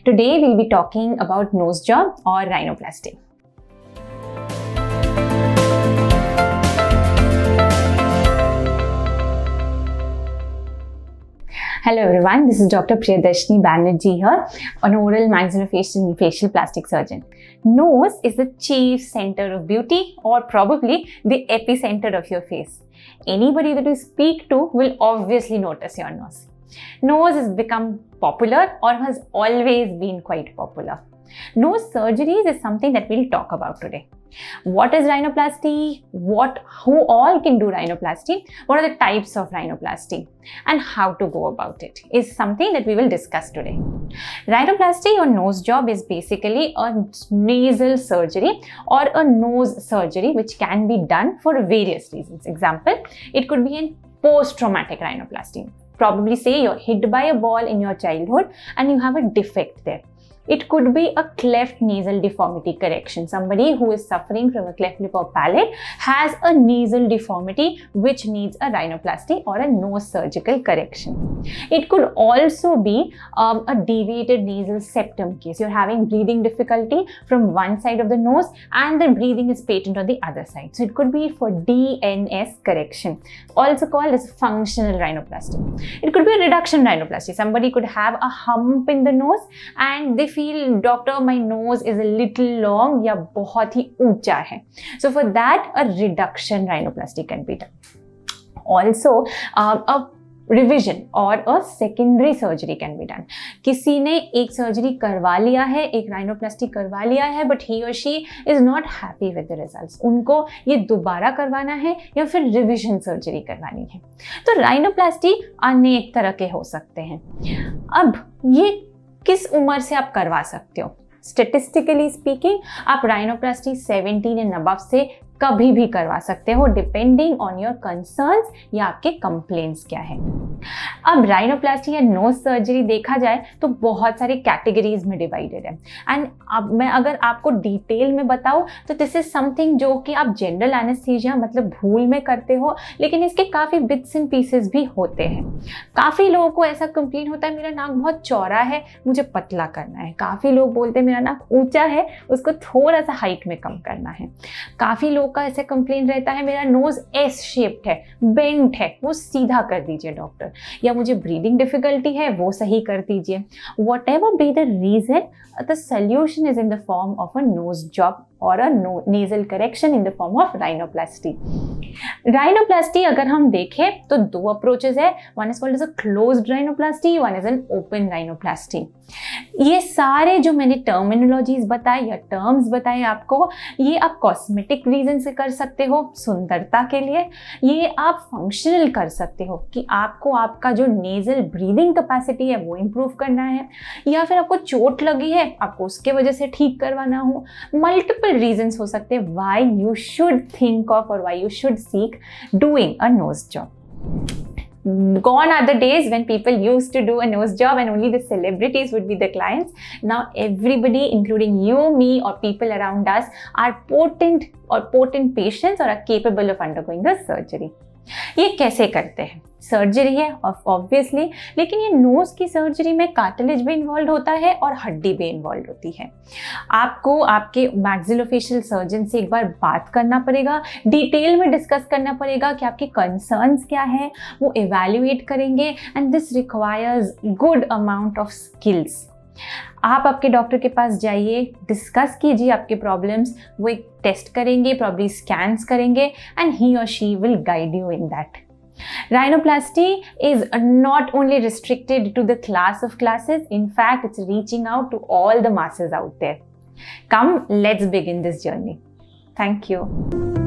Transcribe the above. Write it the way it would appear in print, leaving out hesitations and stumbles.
Today we'll be talking about nose job or rhinoplasty. Hello everyone, this is Dr. Priyadarshini Banerjee here, an oral maxillofacial and facial plastic surgeon. Nose is the chief center of beauty or probably the epicenter of your face. Anybody that you speak to will obviously notice your nose. Nose has become popular or has always been quite popular. Nose surgeries is something that we'll talk about today. What is rhinoplasty? Who all can do rhinoplasty? What are the types of rhinoplasty? And how to go about it is something that we will discuss today. Rhinoplasty or nose job is basically a nasal surgery or a nose surgery which can be done for various reasons. Example, it could be a post-traumatic rhinoplasty. Probably say you're hit by a ball in your childhood and you have a defect there. It could be a cleft nasal deformity correction. Somebody who is suffering from a cleft lip or palate has a nasal deformity which needs a rhinoplasty or a nose surgical correction. It could also be a deviated nasal septum case. You're having breathing difficulty from one side of the nose and the breathing is patent on the other side. So it could be for DNS correction, also called as functional rhinoplasty. It could be a reduction rhinoplasty. Somebody could have a hump in the nose and they feel, doctor, my nose is a little long या बहुत ही ऊंचा है. So for that, a reduction rhinoplasty can be done. Also, a revision or a secondary surgery can be done. किसी ने एक surgery करवा लिया है, एक rhinoplasty करवा लिया है, but he or she is not happy with the results. उनको ये दोबारा करवाना है या फिर revision surgery करवानी है. तो rhinoplasty अनेक तरह के हो सकते हैं. अब ये किस उम्र से आप करवा सकते हो? स्टेटिस्टिकली स्पीकिंग आप राइनोप्लास्टी 17 एंड अबव से कभी भी करवा सकते हो, डिपेंडिंग ऑन योर कंसर्न्स या आपके कंप्लेंट्स क्या है. अब राइनोप्लास्टी या नोज सर्जरी देखा जाए तो बहुत सारे कैटेगरीज में डिवाइडेड है. एंड अब मैं अगर आपको डिटेल में बताऊं तो दिस इज समथिंग जो कि आप जनरल एनेस्थीसिया मतलब भूल में करते हो, लेकिन इसके काफ़ी बिट्स एंड पीसेस भी होते हैं. काफ़ी लोगों को ऐसा कंप्लेन होता है, मेरा नाक बहुत चौड़ा है, मुझे पतला करना है. काफ़ी लोग बोलते हैं मेरा नाक ऊंचा है, उसको थोड़ा सा हाइट में कम करना है. काफ़ी लोग का ऐसे कंप्लेन रहता है मेरा नोज एस शेप्ड है, बेंट है, वो सीधा कर दीजिए डॉक्टर, या मुझे ब्रीदिंग डिफिकल्टी है वो सही कर दीजिए. Whatever be the reason, the solution is in the form of a nose job or a nasal correction in the form of rhinoplasty. Rhinoplasty अगर हम देखें तो दो अप्रोचेस है. One is called as a closed rhinoplasty, one is an open rhinoplasty. ये सारे जो मैंने टर्मिनोलॉजीज बताए या टर्म्स बताए आपको, ये आप कॉस्मेटिक रीजन से कर सकते हो, सुंदरता के लिए. ये आप फंक्शनल कर सकते हो कि आपको आपका जो नेजल ब्रीदिंग कैपेसिटी है वो इम्प्रूव करना है, या फिर आपको चोट लगी है आपको उसके वजह से ठीक करवाना हो. मल्टीपल reasons हो सकते हैं why you should think of or why you should seek doing a nose job. Gone are the days when people used to do a nose job and only the celebrities would be the clients. Now everybody, including you, me, or people around us, are potent patients or are capable of undergoing the surgery. ये कैसे करते हैं? Surgery है obviously, लेकिन ये knows की surgery में cartilage भी इन्वॉल्व होता है और हड्डी भी इन्वॉल्व होती है. आपको आपके मैक्सिलोफेशियल सर्जन से एक बार बात करना पड़ेगा, डिटेल में डिस्कस करना पड़ेगा कि आपके कंसर्न्स क्या है, वो इवैल्यूएट करेंगे and this requires good amount of skills. आप आपके डॉक्टर के पास जाइए, डिस्कस कीजिए आपके प्रॉब्लम्स, वो एक टेस्ट करेंगे, प्रॉब्ली स्कैन्स करेंगे एंड ही और she will guide you in that. Rhinoplasty is not only restricted to the class of classes, in fact it's reaching out to all the masses out there. Come, let's begin this journey. Thank you.